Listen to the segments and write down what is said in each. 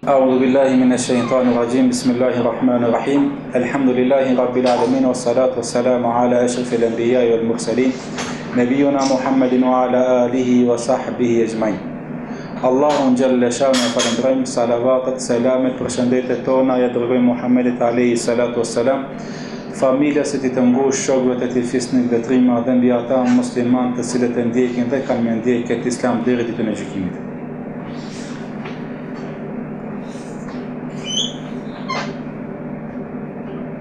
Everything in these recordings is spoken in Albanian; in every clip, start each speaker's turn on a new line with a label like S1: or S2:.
S1: أعوذ بالله من الشيطان الرجيم بسم الله الرحمن الرحيم الحمد لله رب العالمين والصلاة والسلام على أشرف الأنبياء والمرسلين نبينا محمد وعلى آله وصحبه أجمعين اللهم جل شأنه فلندرم صلوات سلامة përshëndetje tona ja dërgojmë Muhammedit alayhi salatu wassalam familja se ti të ngush shokëve të tij fisnik vetrima dhe mbi ata muslimanë të cilët e ndjekin dhe kanë me ndjekë këtë islam deri ditën e gjykimit.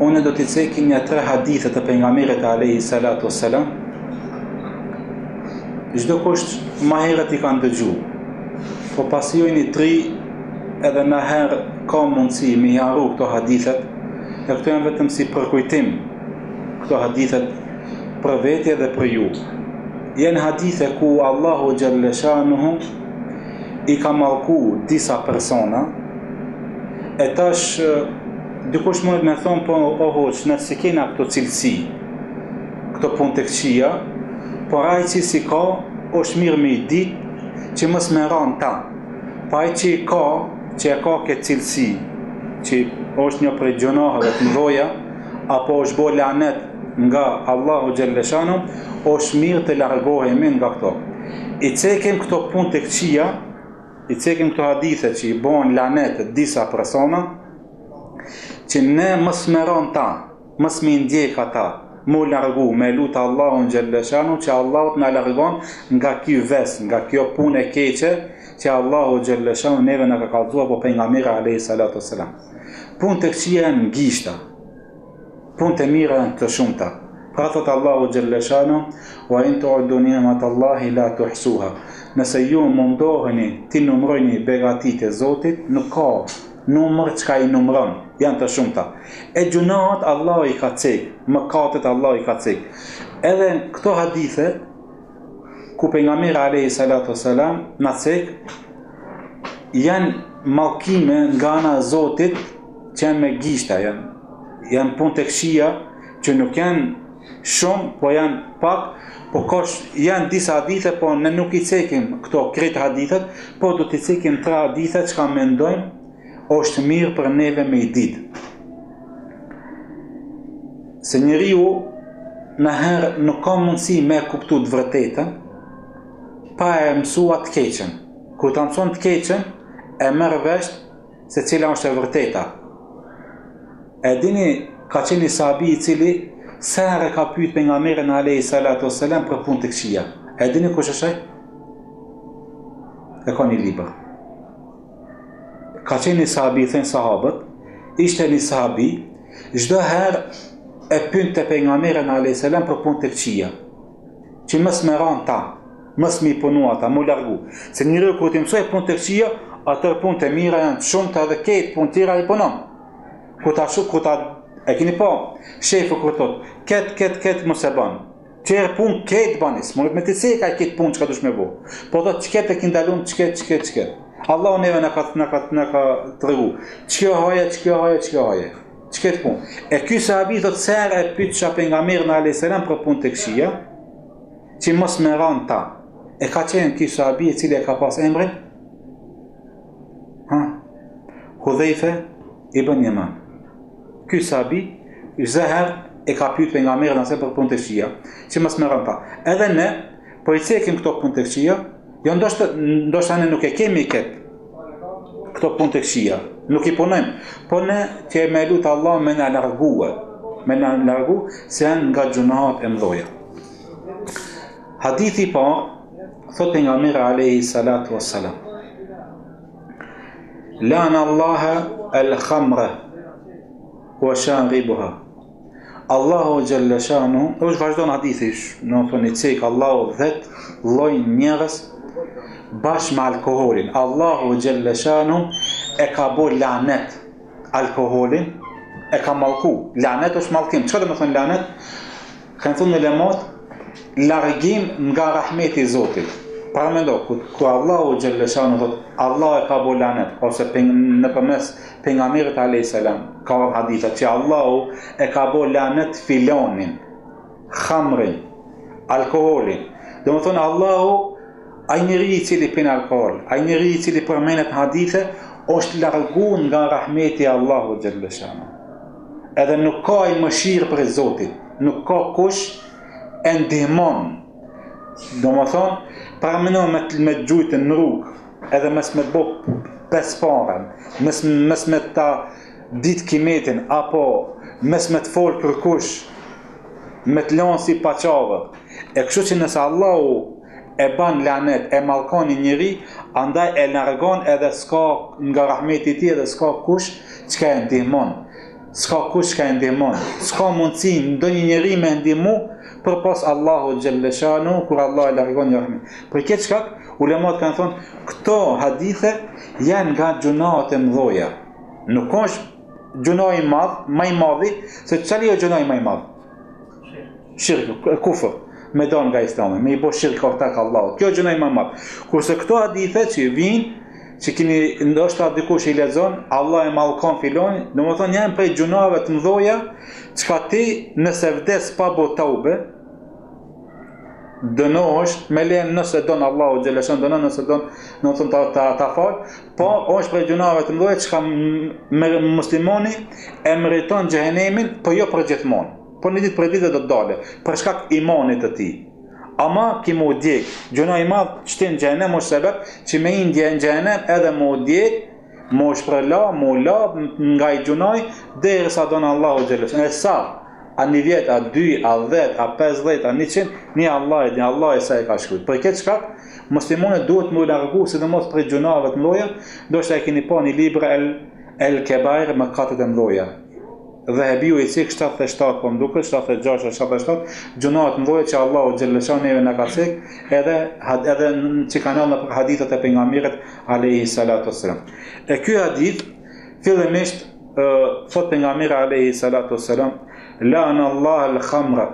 S1: Unë do t'i cekin një 3 hadithe të pejgamberit alayhi salatu wassalam. Çdo kush më herët i kanë dëgjuar. Po pasi ju jeni 3 edhe në herë ka mundësi me haru këto hadithet, e këto janë vetëm si përkujtim këto hadithet për vetje dhe për ju. Janë hadithe ku Allahu xhalla shanuhu i ka mallku disa persona, e tash dikush mund me thonë po hoq, nëse kena këto cilësi, këto punë të këqija, por ai që si ka, është mirë me i ditë që mos me ranë ta. Pa ai që e ka këtë cilësi, që është një prej gjunaheve të mëdha, apo është bo lanet nga Allahu xhalla shanu, është mirë të largohemi nga këto. I cekim këto punë të këqija, i cekim këto hadithe që i bojnë lanet disa persona, që ne mos me ranë ta, mos me ndjek ata, mu largu, me lutë Allahun xhalla shanu që Allahu na largon nga ky ves, nga kjo punë e keqe që Allahu xhalla shanu neve na ka kallzuar po pejgamberi alayhi salatu wassalam. Punë të këqija janë ngjishta, punë të mira janë të shumta. Pra thot Allahu xhalla shanu, wa in tu'uddu ni'matallahi la tuhsuha. Nëse ju mundoheni ti numroni begatitë e Zotit, nuk ka numër çka i numron, janë të shumta. E gjunaat Allah i ka cek, mëkatet Allah i ka cek. Edhe këto hadithe ku pejgamberi alayhi salatu wassalam na cek janë mallkime nga ana e Zotit që janë me gishta, janë punë të këqija që nuk janë shumë, po janë pak, po janë disa hadithe, po ne nuk i cekim këto kretë hadithet, po do t'i cekim 3 hadithe që ka mendojmë është mirë për neve me i ditë. Se njeriu në herë nuk ka mundësi me kuptu të vërtetën pa e mësua të keqen. Kur ta mëson të keqen, e merr vesh se cila është e vërteta. E dini, ka qenë sahabi i cili sa herë ka pyet pejgamberin alayhi salatu wassalam për punë të këqija. E dini kush është ai? E ka një libër. Ka qenë një sahabi, thënë sahabët, ishte një sahabi, çdo herë e pyente pejgamberin alayhi salam për punë të këqija, që mos me ranë ta, mos me i punu ata, mu largu. Se njeriu kur ti mësoj punë të këqija, atë punë të mira janë të shumta dhe këtë punë tjera i punon. E keni po, shefu kur thot, këtë mos e bën. Çer punë këtë bani, s'mund me të ceka këtë punë çka dush me bë. Po thot çket e kindalum çket. Allahu neve na ka tregu. Çka haje. Çket punë. E ky sahabi thot se e pyetja pejgamberin alayhis salam për punë të këqija, që mos me ranë ta. E ka qenë ky sahabi i cili e ka pas emrin? Hudhaifa ibn Yaman. Ky sahabi zahar e ka pyet pejgamberin alayhis salam për punë të këqija, që mos me ranë ta. Edhe ne po i cekim këto punë të këqija. Jo ndoshta ne nuk e kemi këto punë të këqija, nuk i punojmë, po ne që me lutë Allah me na largu se janë nga gjunaat e mëdha. Hadithi parë thot pejgamberi alayhi salatu wassalam, la'ana Allaha al-khamra wa sharibuha. Allahu xhalla shanu, është vazhdon hadithi, në thonë cek Allahu 10 lloj njerëz bashkë me alkoholin. Allahu xhalla shanu e ka bo lanet alkoholin, e ka mallku. Lanet është mallkim. Çfarë do të thonë lanet? Kanë thonë lemat largim nga rahmeti i Zotit. Para mendo, ku Allahu xhalla shanu thot, Allah e ka bo lanet, ose nëpërmes pejgamberit alayhis salam, ka hadithe që Allahu e ka bo lanet filonin, khamrin, alkoholin. Do të thonë Allahu ai njeri i cili pin alkohol, ai njeri i cili përmenet hadithe, është largu nga rahmeti Allahu xhalla shanu. Edhe nuk ka i mëshirë për Zotit, nuk ka kush e ndihmon. Domethënë, para mëno me gjujtë në rrugë, edhe mes me të bo 5 parën, mes me ta ditë kimetin, apo mes me të folë për kush, me të lanë si paqave. E kështu që nëse Allahu e ban lanet, e mallkon një njeri, andaj e largon edhe s'ka nga rahmeti i tij, edhe s'ka kush çka e ndihmon. S'ka kush që e ndihmon. S'ka mundësi ndonjë njeri me ndihmu përpas Allahu xhalla shanu, kur Allah e largon një rahmet. Për këtë shkak, ulemat kanë thonë, këto hadithe janë nga gjunahet e mëdhoja. Nuk është gjunah i madh, më i madhi, se çfarë është gjunah më i madh? Shirk, kufër. Me don nga Islami, me i bo shirk ortak Allahut. Kjo është gjunah më e madh. Kurse këto hadithe që vinë, që keni ndoshta dikush i lexon, Allah e mallkon filoni, domethënë janë prej gjunave të mëdha, çka ti nëse vdes pa bo taube, dënohesh me lejen nëse don Allahu xhaleshan dënon, nëse don domethënë ta fal, po është prej gjunave të mëdha çka muslimani e meriton xhenemin, po jo për gjithmonë. Po një ditë për ditë do të dale, për shkak imanit të tij. Ama ki mu djek, gjuna i madh shtin xhenem është sebeb që me indje në xhenem edhe mu djek, mu shprela, mu la nga i gjunaj derisa don Allahu xhaleshan. E sa a një vjet, a 2, a 10, a 50, a 100, një Allah e sa e ka shkruajtur. Për këtë shkak muslimanët duhet mu largu sidomos për gjunave të mëdha, ndoshta e keni pa një libër el Kebair, mëkatet e mëdha. Dhahabiu i cik 77 po mduket 76 77 gjunat mëdha që Allahu xhaleshan neve na ka cek edhe që kanë në hadithet e pejgamberit alayhi salatu wassalam. E ky hadith fillimisht thot pejgamberi alayhi salatu wassalam la'ana Allah al-khamra.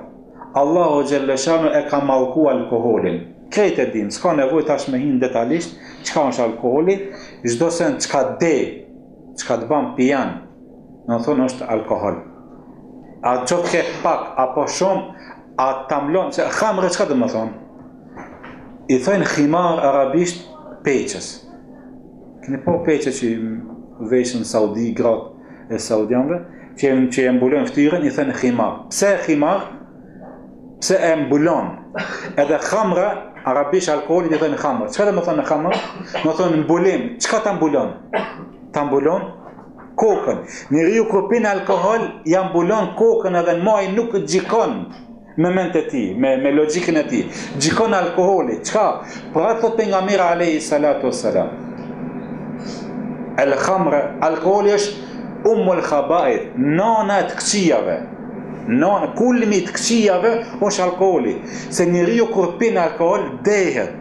S1: Allahu xhaleshan e ka mallku alkoolin. Këtë e dim, s'ka nevojë tash me hin detajisht çka është alkooli, çdo sen çka të bën pijan. Në thonë është alkohol. A qoftë ke pak, apo shumë, a tamlon, që khamre qëka dhe më thonë? I thonë khimar arabisht peqës. Këni po peqës që veshën Saudi, gratë e Saudianve, që e mbulon ftyrën, i thonë khimar. Pse khimar? Pse e mbulon? Edhe khamre, arabisht alkoholit, i thonë khamre. Qëka dhe më thonë khamre? Më thonë mbulim. Qëka ta mbulon? Ta mbulon kokën. Njeriu kur pin alkohol, ja mbulon kokën edhe në maj nuk gjikon me ment e tij, me logjikën e tij. Gjikon alkoholi. Çka? Por atë thot pejgamberi alayhi salatu wassalam. Al-khamra, alkoholi është ummul khaba'ith, nana e këqijave. Nana, kulmi të këqijave është alkoholi. Se njeriu kur pin alkohol dehet.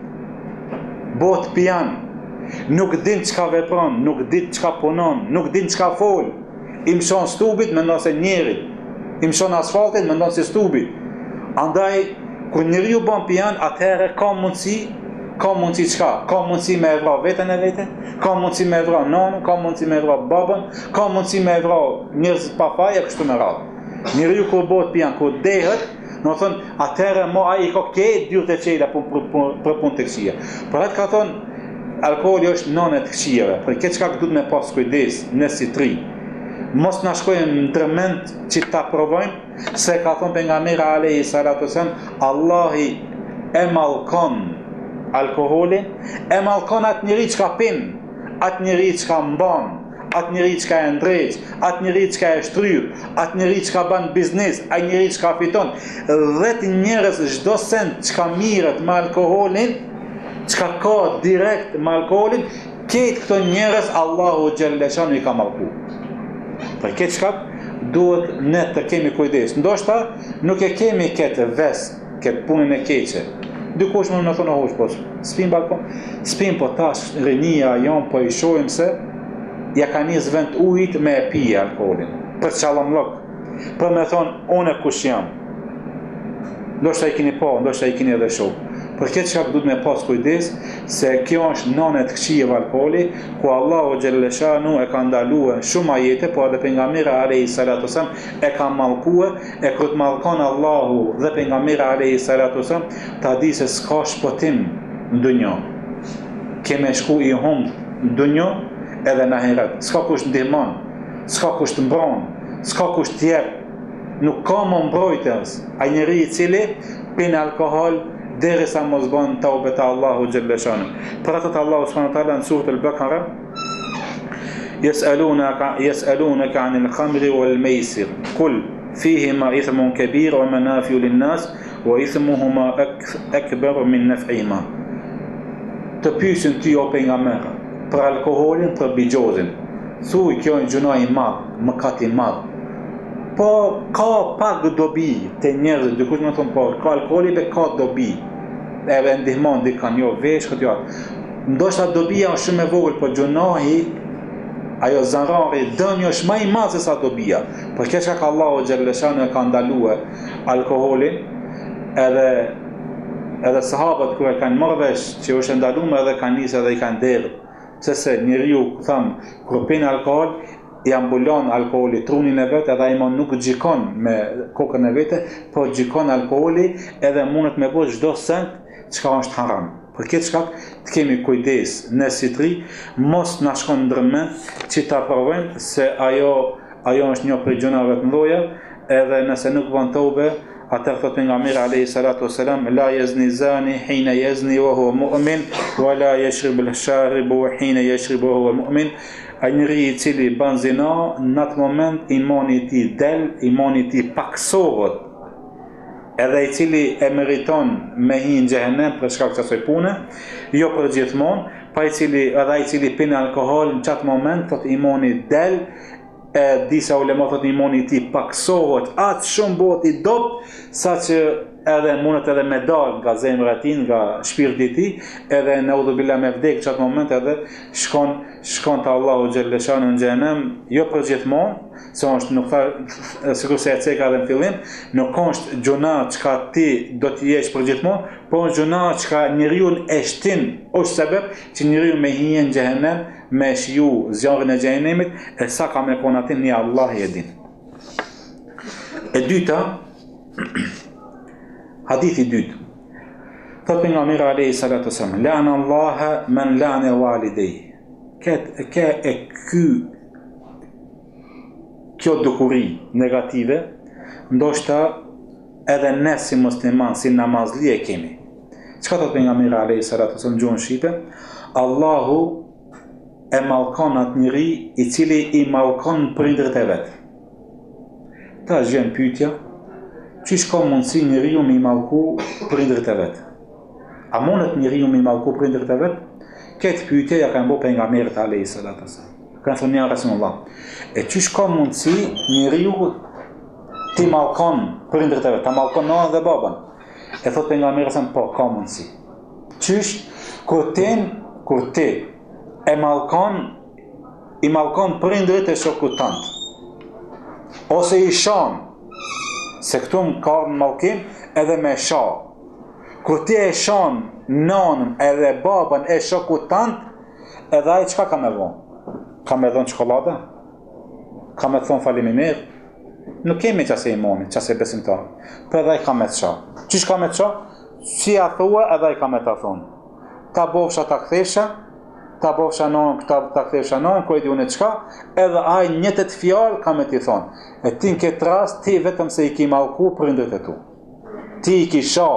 S1: Bot pijan. Nuk din çka vepron, nuk din çka punon, nuk din çka fol. I mshon stubit, mendon se njerit. I mshon asfaltit, mendon se stubit. Andaj, kur njeriu bën pijan, atëherë ka mundësi çka? Ka mundësi me vra veten e vete, ka mundësi me vra nonën, ka mundësi me vra babën, ka mundësi me vra njerëz pa fajë kështu me radhë. Njeriu kur bëhet pijan, kur dehet, do të thonë, atëherë mo ai ka këtë dyert e çela për punë të këqija. Por atë ka thonë alkoholi është nënë të këqijave, për këtë çka duhet me pas kujdes në si tri. Mos na shkojmë në ndërmend që ta provojmë, se ka thonë pejgamberi alayhi salatu wasallam, Allahi e mallkon alkoholin, e mallkon atë njeri që ka pin, atë njeri që ka mban, atë njeri që ka e ndreq, atë njeri që ka e shtryr, atë njeri që ka ban biznes, atë njeri që ka fiton. 10 njerëz çdo sent që ka mirët me alkoholin, çka ka direkt me alkoolin, këtë këto njerëz Allahu xhaleshan i ka mallku. Për këtë shkak duhet ne të kemi kujdes. Ndoshta nuk e kemi këtë ves, këtë punën e keqe. Dikush më thonë hoç po, spin balkon, spin po tash rinia jon po i shohim se ja kanë nis vend ujit me e pi alkoolin. Për çallamllok. Për me thonë unë kush jam. Ndoshta i keni po, ndoshta i keni edhe shoh. Për këtë çka duhet me pas kujdes se kjo është nënë të këqijave alkooli, ku Allahu xhaleshanu e ka ndaluar shumë ajete, por edhe pejgamberi alayhi salatu wasallam e ka mallkuar, e kur të mallkon Allahu dhe pejgamberi alayhi salatu wasallam, ta di se s'ka shpëtim në dunjë. Kemë shku i humb në dunjë, edhe në ahiret. S'ka kush ndihmon, s'ka kush të mbron, s'ka kush tjerë. Nuk ka më mbrojtës. Ai njeri I cili pin alkohol derisa mos bën taubat te Allahu xhalla shanu. Për atë Allahu subhanahu wa taala në surën Al-Baqara يسألونك عن الخمر والميسر قل فيهما إثم كبير ومنافع للناس وإثمهما أكبر من نفعهما. Të pyesin ty o pejgamber për alkoolin, për bigjozin. Thuaj kjo është gjuna I madh, mëkat I madh. Po ka pak dobi te njerëzit, dikush më thon po ka alkooli be ka dobi. Edhe ndihmon dikan jo vesh këtë. Ndoshta dobia është shumë e vogël, po gjunahi ajo zarari dëmi është më I madh se sa dobia. Për këtë ka Allahu xhalla shanu ka ndaluar alkoolin edhe sahabët kur e kanë marrë vesh që është ndaluar edhe kanë nisë edhe I kanë derë. Se njeriu tham kur pin alkool I ambulon alkooli trunin e vet edhe ai nuk gjikon me kokën e vete, po gjikon alkooli edhe mundet me bëj çdo sent çka është haram. Për këtë shkak të kemi kujdes në sitri, mos na shkon ndërmend që ta provojmë se ajo është një prej gjunave të mëdha, edhe nëse nuk bën tobe, atëherë thot pejgamberi alayhi salatu wasalam la yazni zani hina yazni wa huwa mu'min wa la yashrib al-sharibu hina yashribu wa huwa mu'min. Ai njeri I cili bën zina në atë moment imani I tij del, imani I tij paksohet. Edhe I cili e meriton me hi në xhehenem për shkak të asaj pune, jo për gjithmonë, pa I cili pin alkohol në çat moment thot imani del, disa ulema thot imani I tij paksohet, atë shumë bëhet I dopt, saqë edhe mundet edhe me dal nga zemra e tij, nga shpirti I tij, edhe naudhu billah me vdek çat moment edhe shkon te Allahu xhalla shanu në xhenem, jo për gjithmonë, se është nuk tha sikur se e ceka edhe në fillim, nuk është gjuna çka ti do të jesh për gjithmonë, po është gjuna çka njeriu e shtin, është sebeb që njeriu me hije në xhenem, me shiju zjarrin e xhenemit, e sa ka me kon aty ni Allah I e din. E dyta, hadithi I dytë. Thot pejgamberi alayhi salatu wasallam, la'ana Allah man la'ana walidayhi. Kjo dukuri negative, ndoshta edhe ne si musliman, si namazli e kemi. Çka thot pejgamberi alayhi salatu wasallam në gjuhën shqipe? Allahu e mallkon atë njeri I cili I mallkon prindërit e vet. Ta vjen pyetja, çish ka mundësi njeriu me I mallku prindërit e vet? A mundet njeriu me I mallku prindërit e vet? Këtë pyetje ja kanë bërë pejgamberit alayhi salatu wasallam. Kanë thonë ja Rasulullah. E çish ka mundësi njeriu ti mallkon prindërit e vet, ta mallkon nënën dhe babën? E thot pejgamberi sa po ka mundësi. Çish kur ti e I mallkon prindërit e shokut tant. Ose I shan, se këtu më ka në mallkim edhe me shah. Kur ti e shan nënën edhe babën e shokut tant, edhe ai çka ka me dhon? Ka me dhon çokoladë? Ka me thon faleminderit? Nuk kemi qase imani, qase besimtar. Po edhe ai ka me çka. Çish ka me çka? Si a thua edhe ai ka me ta thon. Ta bofsha ta kthesha, ta bofsha nënën, ta kthesha nënën, ku e di unë çka, edhe ai njëtet fjalë ka me ti thon. E ti në këtë rast ti vetëm se I ki mallku prindërit e tu. Ti I kisha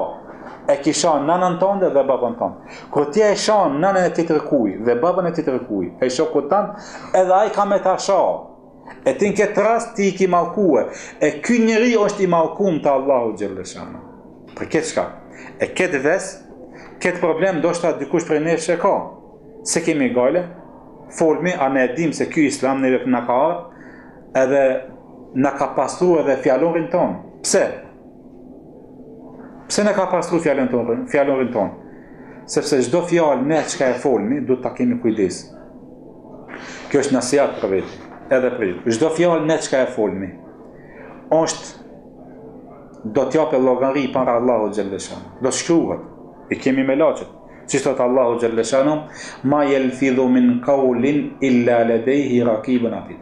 S1: e kisha nanën tënde dhe babën tënd. Kur ti e shan nanën e tjetër kuj dhe babën e tjetër kuj, e shokut tënd, edhe ai ka me ta shoh. E ti në këtë rast ti I ki mallkue. E ky njeri është I mallkuar te Allahu xhalla shanu. Për këtë çka? E këtë ves, këtë problem ndoshta dikush prej nesh e ka. Se kemi gale, folmi, a ne dim se ky Islam neve na ka edhe na ka pastruar edhe fjalorin ton. Pse? Pse ne ka pastruar fjalorin ton? Sepse çdo fjalë ne çka e folmi, duhet ta kemi kujdes. Kjo është nasihat për vetë, edhe për ju. Çdo fjalë ne çka e folmi, do t'japë llogari para Allahu xhalla shanu. Do shkruhet. I kemi me laçet. Si thot Allahu xhalla shanu, ma yalfidhu min qawlin illa ladayhi raqibun atid.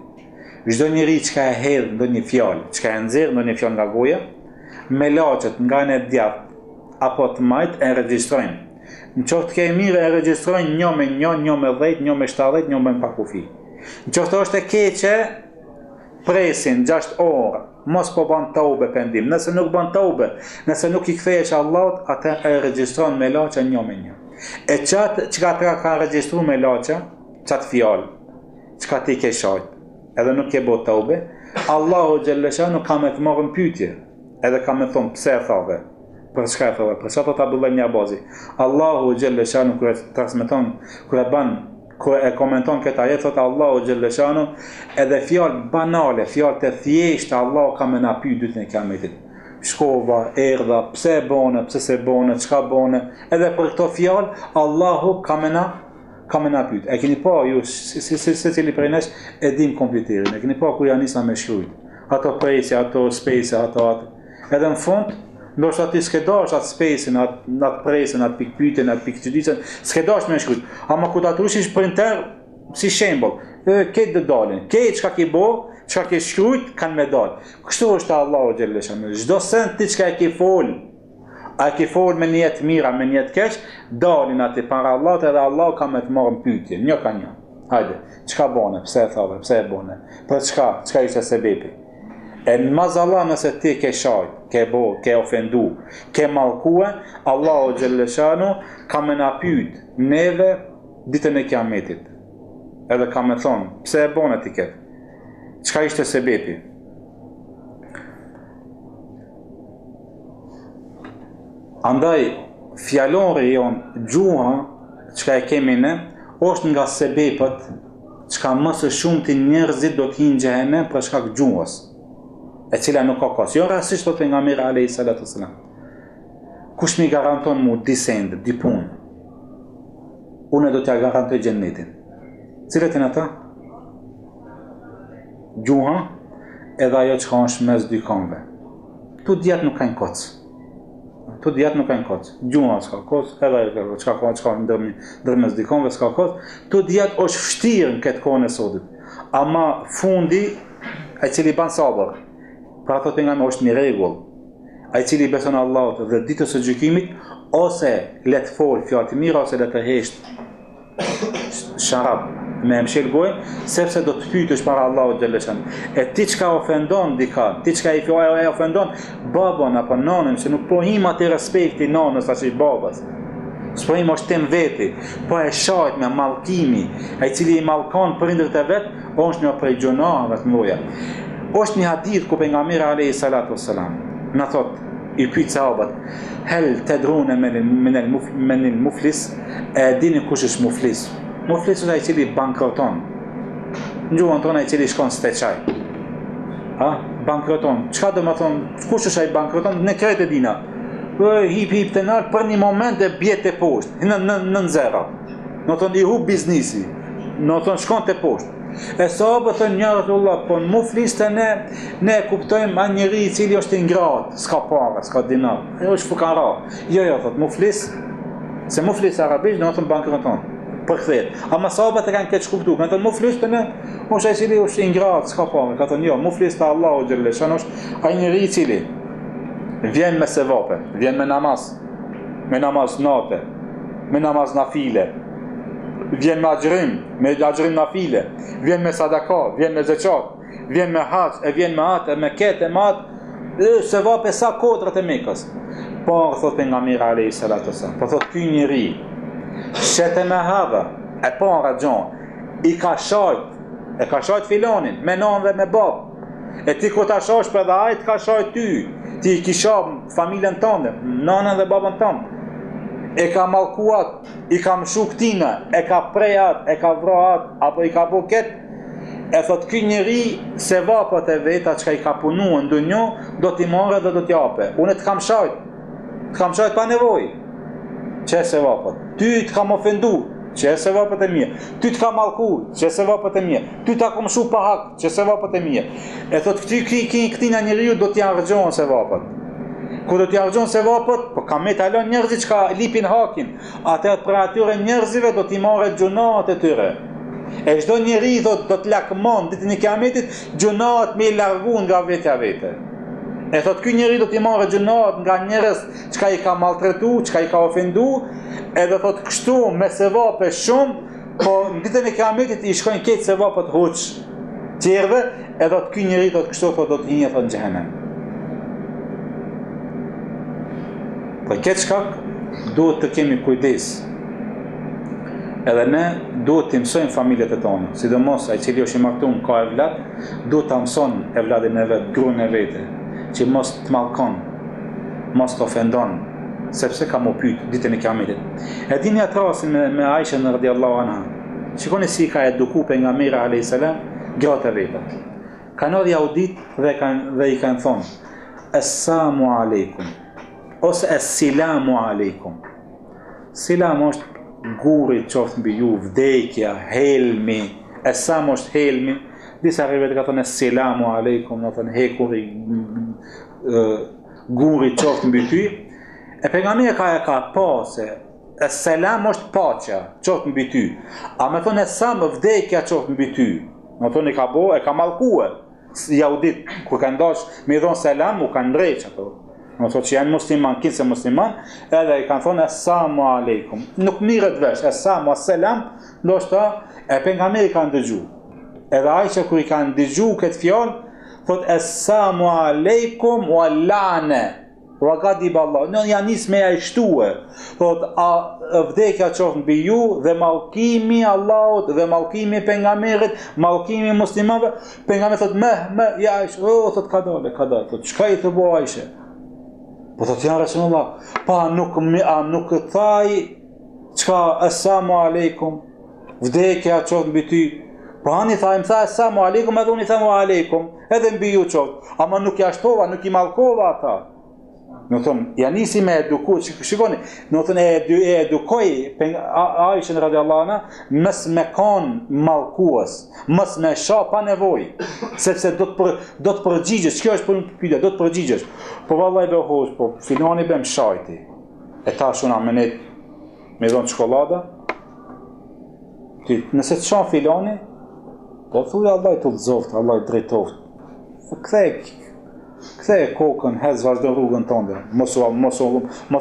S1: Çdo njeri çka e hedh ndonjë fjalë, çka e nxjerr ndonjë fjalë nga goja, me laçet nga në djath apo të majt e regjistrojnë. Në qoftë ke mirë e regjistrojnë 1 me 1, 1 me 10, 1 me 70, 1 me pa kufi. Në qoftë është e keqe, presin 6 orë, mos po ban taube pendim. Nëse nuk ban taube, nëse nuk I kthehesh Allahut, atë e regjistron me laça 1 me 1. E qatë që ka regjistru me laça, qatë fjallë, që ka ti ke shajt, edhe nuk ke bot taube, Allahu Gjellëshanu ka me të marrën pyetje, edhe ka me thonë pse e thave, për çka e thave, për çka thot Abdullah ibn Abbasi. Allahu Gjellëshanu kër e transmeton, kër e komenton këtë ajet, thot Allahu Gjellëshanu, edhe fjallë banale, fjallë të thjeshta, Allahu ka me na pyet ditën e Kiametit. Shkova, erdha, pse e bone, pse se bone, çka bone, edhe për këto fjallë, Allahu ka me na pyet. E keni pa ju, se cili prej nesh e dim kompjuterin, e keni pa ku janë nisa me shkrujt. Ato prejse, ato space, ato. Edhe në fund, ndoshta ti s'ke dash atë space-in, atë prejsen, atë pikpyetjen, atë pikçudicën, s'ke dash me shkrujt. Ama ku ta trushish printer, si shembull, këtë do dalin, këtë çka ke bo, çka ke shkrujt, kanë me dal. Kështu është Allahu Gjellëshanu. Çdo send ti çka e ke fol, a ke fol me niyet mira, me niyet keq, dalin aty para Allahut edhe Allahu ka me të marrë pyetje, një ka një. Hajde, çka bone, pse e thave, pse e bone, për çka ishte sebepi. E në mazallah nëse ti ke shajt, ke bo, ke ofendu, ke mallkue, Allahu Gjellëshanu ka me na pyet neve ditën e Kiametit. Edhe ka me thonë, pse e bone ti këtë? Çka ishte sebepi? Andaj, fjallori jonë, gjuha, çka e kemi ne, është nga sebepët, çka më së shumti njerëzit do t'hinë xhehenem për shkak gjuhës, e cila nuk ka kos. Jo rastisht thot pejgamberi alayhi salatu wasalam. Kush mi garanton mu di sende, di punë, unë do t'ja garantoj xhennetin. Cilat janë ata? Gjuha edhe ajo që ka është mes dy këmbëve. Tu djetë nuk kanë kocë. Tu djetë nuk kanë kocë. Gjuha s'ka kocë, edhe ajo që ka ndër mes dy këmbëve s'ka kocë. Tu djetë është fështirë në këtë kohën e sotit. Ama fundi, ai cili ban sabër, pra thot pejgamberi është një rregull. Ai cili beson Allahut dhe ditës së gjykimit, ose le të fol fjalë të mira ose le të hesht sharab me mshel gojën, sepse do të pyetësh para Allahut Gjellëshan. E ti çka ofendon dika, ti çka I ofendon babon apo nanën, se nuk po him atë respekti nanës as I babas. S'po him është tem veti, po e shajt me mallkimi, ai cili I mallkon prindërit e vet, është një prej gjunave të mëdha. Është një hadith ku pejgamberi alayhi salatu wassalam na thot, I pyet sahabët, hel tadruna men el muflis, e dini kush është muflis? Muflis është ai cili bankroton. Në gjuhën tonë ai cili shkon steçaj. Bankroton. Çka do të thonë? Kush është ai bankroton? Ne krejt e dina. Hip të nalt për një moment e bie te poshtë, në zero. Do thonë I hub biznesi. Do thonë shkon te poshtë. E sahabët thonë njarëtullah, po në muflis të ne kuptojmë a njëri I cili është I ngratë, s'ka parë, s'ka dinar. Jo është fukara. Jo, thotë muflis, se muflis arabisht do të thonë bankroton. Për kthehet. Ama sahabët e kanë këtë kuptuar. Kanë thënë muflis të ne, është ai cili është I ngratë, s'ka parë. Ka thënë jo, muflis të Allahu Gjellëshan është ai njeri I cili vjen me sevape, vjen me namaz natë, me namaz nafile, vjen me agjërim nafile, vjen me sadaka, vjen me zeqat, vjen me haç, e vjen me atë, me ketë, me atë, sevape sa kodrat e Mekës. Por, thot pejgamberi alayhi salatu wasallam, po thot ky njeri, shete me hadha, e para gjon, I ka shajt filanin, me nanë dhe me babë. E ti ku ta shosh për dhe ajt ka shajt ty, ti I kisha familjen tënde, nanën dhe babën tënde. E ka mallkuat, I ka mshu këtina, e ka prejat, e ka vraat, apo I ka buket, e thot ky njeri se vapët e veta që ka I ka punu në dunjo, do t'i marrë dhe do t'i ape. Unë t'kam shajt pa nevoj. Që se vapët? Ty t'kam ofendu, që se vapët e mje. Ty t'kam mallku, që se vapët e mje. Ty t'a kom shu pa hak, që se vapët e mje. E thot këtina njeriu do t'i argjohën se vapët. Ku do t'i argjon se vapët, po ka me talon njerëzit që ka lipin hakin, atër për atyre njerëzive do t'i marrë gjunaat e tyre. E çdo njeri do t'lakmon ditën e Kiametit gjunaat me I largu nga vetja vete. E thot ky njeri do t'i marrë gjunat nga njerëz çka i ka maltretu, çka i ka ofendu, edhe thot kështu me sevape shumë, po në ditën e Kiametit i shkojnë këtë sevapet hoç tjerëve, edhe thot ky njeri thot kështu thot do të hinjë thot në xhenem. Për këtë shkak duhet të kemi kujdes. Edhe ne duhet të mësojmë familjet e tona, sidomos ai cili është i martuar ka evlad, duhet ta mëson evladin e vet, gruan e vete, që mos të mallkon, mos të ofendon, sepse ka më pyet ditën e Kiametit. E dini atë rastin me Aisha radhiyallahu anha. Shikoni si ka edukuar pejgamberi alayhis salam gratë e veta. Kanë ardhur jaudit dhe i kanë thonë: "Assalamu alaykum" ose "Assalamu alaykum". Selam është guri qoftë mbi ju, vdekja, helmi, esam është helmi, disa rrivet ka thonë selamu aleikum, në thonë hekuri, guri qoftë mbi ty, e pejgamberi ka pa se selam është paqja, qoftë mbi ty, a me thonë esam vdekja qoftë mbi ty, në thonë e ka mallkue, jaudit, kur ka ndash me i thonë selam, u kanë ndrejq ato, në thotë që janë musliman, kinë se musliman, edhe i kanë thonë assalamu aleikum. Nuk mirët vesh, assalamu assalam, ndoshta e pejgamberi kanë dëgju. Edhe Aisha kur i kanë dëgju këtë fjalë, thotë assalamu aleikum wa lane, wa ghadib Allah. Në janë nisë me ai shtue. Thotë vdekja qoftë mbi ju dhe mallkimi Allahut dhe mallkimi pejgamberit, mallkimi muslimanëve. Pejgamberi thotë ja Aisha, thotë ka dalë, thotë çka i të bëj Aisha? Po thotë ja Rasulullah, pa nuk thaj çka assalamu aleikum, vdekja qoftë mbi ty. Po ani thaj, më tha assalamu aleikum, edhe unë i them aleikum, edhe mbi ju qoftë. Ama nuk ja shtova, nuk i mallkova ata. Në thonë, ja nisi me eduku, shikoni, në thonë e edukoj Aisha radhiyallahu anha, mës me kanë mallkues, mës me sha pa nevojë, sepse do të përgjigjesh, kjo është për pyetja, do të përgjigjesh. Po vallahi be hosh, po filani bëm shajti. E tash unë amenet me dhon çokoladë. Ti nëse të shoh filani, po thuaj Allah i udhëzoft, Allah i drejtoft. Kthej kokën, hez vazhdo rrugën tënde. Mos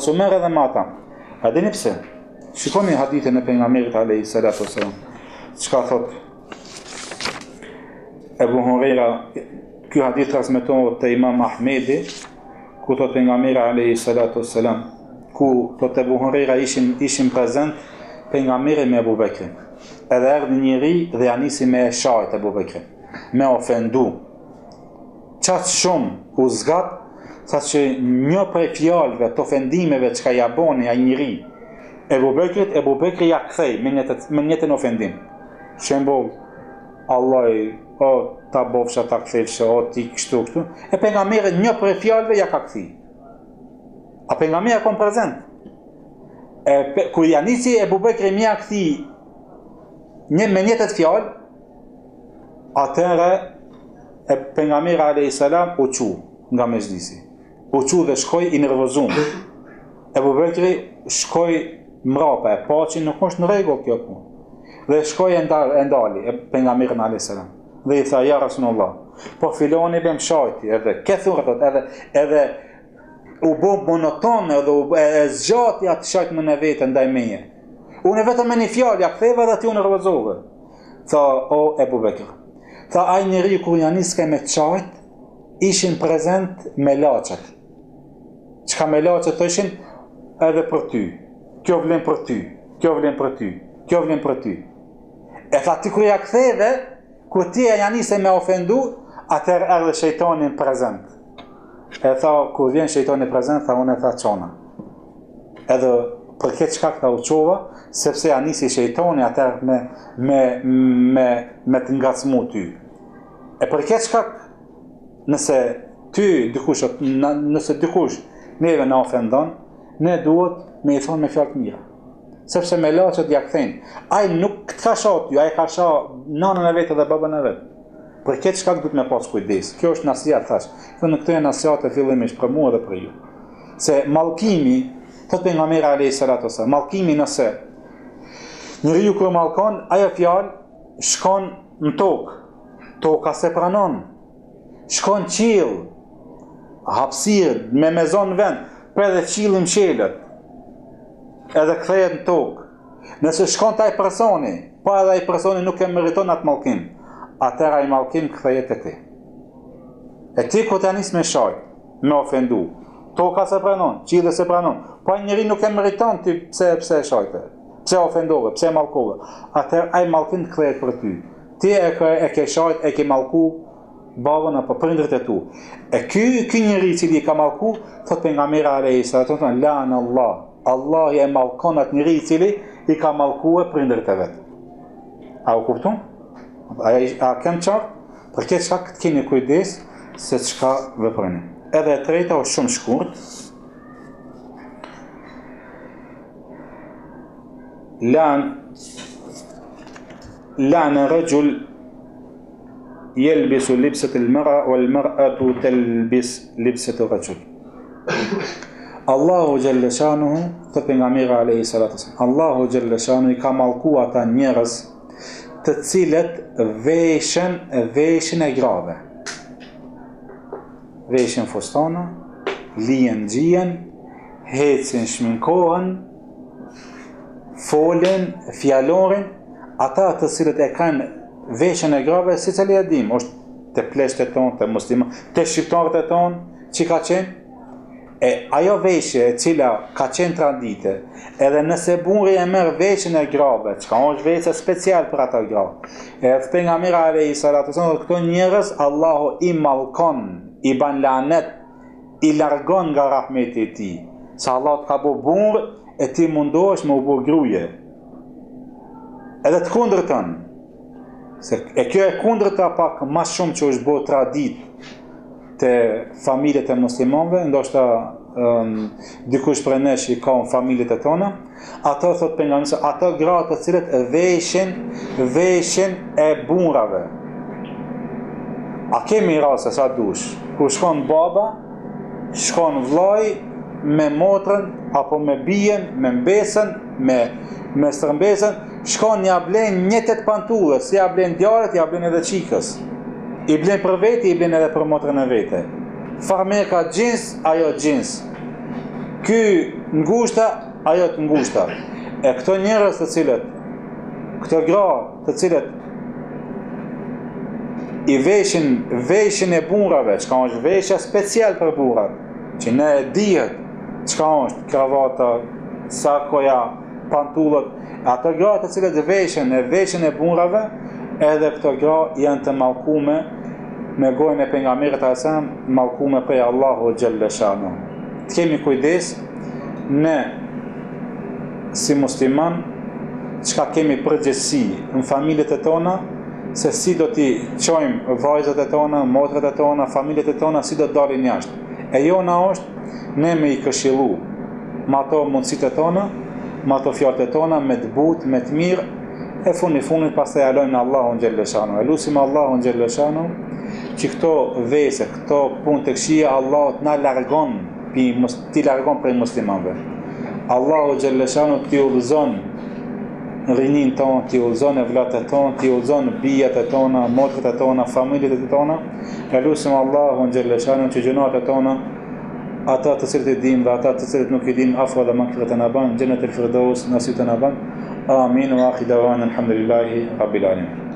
S1: u merr edhe me ata. A dini pse? Shikoni hadithin e pejgamberit alayhis salatu wasalam. Çka thot Ebu Huraira, ky hadith transmetohet te Imam Ahmedi, ku thot pejgamberi alayhis salatu wasalam, ku thot Ebu Huraira ishin prezent pejgamberi me Abu Bekrin. Edhe erdhi njëri dhe ja nisi me shajt Abu Bekrin, me ofendu. Qatë shumë u zgat, sa që një prej fjalëve të ofendimeve që ka ja boni a njëri Ebu Bekri ja kthej me njëtën ofendim. Shembol, Allah ta bofsha, ta kthejfsha, ti kështu. E pejgamberi një prej fjalëve ja ka kthi. A pejgamberi kom prezent. Kur ja nisi Ebu Bekri mja kthi me njëtët fjalë, atëre e pejgamberi alayhis salam u çu nga mezhlisi. U çu dhe shkoi i nervozum. Ebu Bekri shkoi mrapa, e pa që nuk është në rregull kjo punë. Dhe shkoi e ndali e pejgamberi alayhis salam. Dhe i tha ja Rasulullah, po filoni bëm shajti, edhe këthurët, edhe u bë monoton, edhe e zgjati atë shajt në vetë ndaj meje. Unë vetëm me një fjalë ja ktheva dhe ti u nervozove. Tha o Ebu Bekri. Tha ai njeri kur ja niske me çajt, ishin prezent me laçat. Çka me laçat ishin edhe për ty. Kjo vlen për ty, kjo vlen për ty, kjo vlen për ty. E tha ti kur ja ktheve, kur ti ja nise me ofendu, atëherë erdhe shejtani prezent. E tha kur vjen shejtani prezent, tha unë tha çona. Edhe për këtë shkak ta u çova, sepse ja nisi shejtani atëherë me të ngacmu ty. E për këtë shkak, nëse dikush neve na ofendon, ne duhet me i thonë me fjalë të mira. Sepse me laçet ja kthejnë. Ai nuk të ka shoh ty, ai ka shoh nanën e vet dhe babën e vet. Për këtë shkak duhet me pas kujdes. Kjo është nasihat thash. Në këtë nasihat e fillimisht për mua dhe për ju. Se mallkimi, thot pejgamberi alayhis salatu wasallam, mallkimi nëse njeriu kur mallkon, ajo fjalë shkon në tokë. Toka se pranon. Shkon qiell. hapësirë me zonë vend, për edhe qilën qelët, edhe kthehet në tokë. Nëse shkon taj personi, po edhe ai personi nuk e meriton atë mallkim, atëra ai mallkim kthehet te ti. E ti ku ta nis me shajt, me ofendu. Toka se pranon, qilë se pranon. Po ai njeri nuk e meriton ti pse shajte, pse ofendove, pse mallkove. Atëra ai mallkim kthehet për ty. Ti e ke shajt, e ke mallku babën apo prindërit e tu. E ky njeri i cili ka mallku, thot pejgamberi alayhi salatu wasallam, lan Allah e mallkon atë njeri i cili i ka mallkuar prindërit e vet. A u kupton? A kanë qartë? Për këtë çka keni kujdes se çka veproni. Edhe e treta është shumë shkurt. لعن رجل يلبس لبسة المرأة والمرأة تلبس لبسة الرجل. Allahu Gjelle Shanuhu, thot pejgamberi alayhi salatu wasallam, Allahu Gjelle Shanuhu i ka mallku ata njerëz të cilët veshin e grave. Veshin fustana, lijen gjijen, hecin shminkohen, folin, fjalorin, ata të cilët e kanë veshën e grave, si cili e dim, është të plesht e tonë, të musliman, të shqiptarët e tonë, që ka qenë, e ajo veshje e cila ka qenë tradite, edhe nëse burri e merr veshën e grave, çka është veshje special për ata grave, edhe pejgamberi alayhi salatu wasallam, këto njerëz Allahu i mallkon, i ban lanet, i largon nga rahmeti i tij. Sa Allah të ka bu burr, e ti mundohesh me u bu gruje. Edhe të kundërtën. Se e kjo e kundërta pak më shumë që është bërë tradit të familjet e muslimanëve, ndoshta dikush prej nesh i ka në familjet e tona, ato thot pejgamberi, ato gratë të cilët veshin e burrave. A kemi raste sa dush, kur shkon baba, shkon vllai me motrën apo me bijen, me mbesën, me stërmbesën, shkon ja blen 1 pantullë, si ja blen djaret, ja blen edhe qikës. I blen për vete, i blen edhe për motrën e vete. Farmerka gjins, ajo gjins. Ky ngushta, ajo të ngushta. E këto njerëz të cilët, këto gra të cilët i veshin e burrave, çka është veshja special për burrat, që ne e dihet çka është kravata, sakoja, pantullët, ato gra të cilët veshin e burrave, edhe këto gra janë të mallkume me gojën e pejgamberit sallallahu alajhi wasallam, mallkume prej Allahu Gjelle Shanuhu. Të kemi kujdes, ne si musliman, çka kemi përgjegjësi në familjet e tona, se si do t'i çojmë vajzat e tona, motrat e tona, familjet e tona, si do të dalin jashtë. E jona është ne me i këshillu me ato mundësitë e tona, me ato fjalët e tona, me të butë, me të mirë, e funit pastaj alojmë në Allahun Gjelle Shanuhu. Elusim Allahun Gjelle Shanuhu që këto vese, këto punë të këqija, Allahu na largon, ti largon prej muslimanëve. Allahu Gjelle Shanuhu ti udhëzon rinin tonë, ti udhëzon evlatët tonë, ti udhëzon bijat e tona, motrat e tona, familjet e tona. Elusim Allahun Gjelle Shanuhu që gjunat e tona, ata të cilët i dim dhe ata të cilët nuk i dim, afwa dhe maghfiratan na ban, Jannatul Firdaus nasib të na ban. Amin wa akhi dawana alhamdulillahi rabbil alamin.